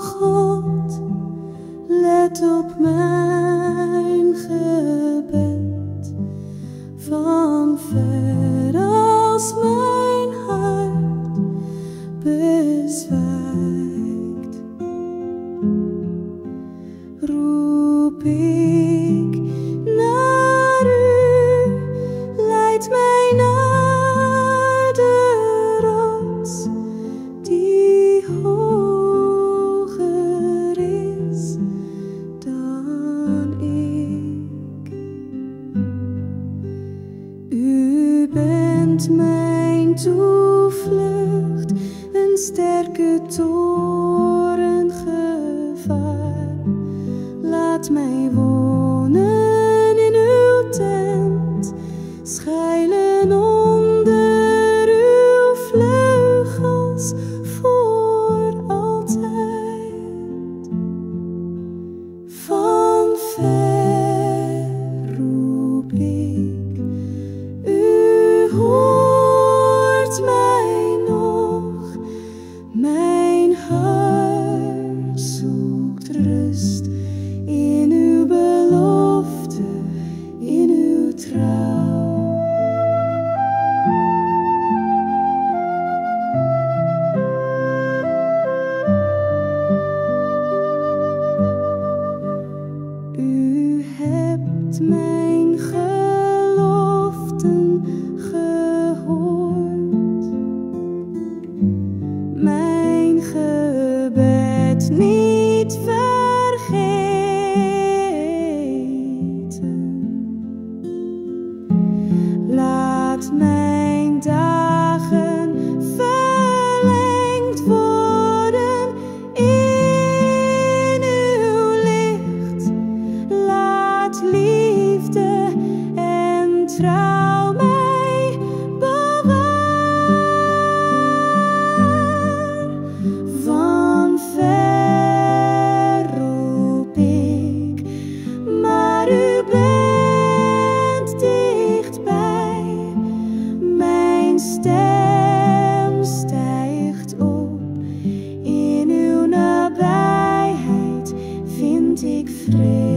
God, let op mijn gebed. Van ver als mijn hart bezwijkt, roep ik naar u, leid mij naar de rots die hoger is dan ik. U bent mijn toevlucht, een sterke toren gevaar. Laat mij wonen in uw tent, schuilen onder uw vleugels voor altijd. Van ver roep ik, u hoort mij nog. Mijn hart zoekt rust in uw belofte, in uw trouw. U hebt mijn geloften gehoord, mijn gebed niet vergeten. Laat mijn dagen verlengd worden in uw licht. Laat liefde en trouw mij bewaar. Van ver roep ik, maar u bent dichtbij. Mijn stem stijgt op, in uw nabijheid vind ik vrede.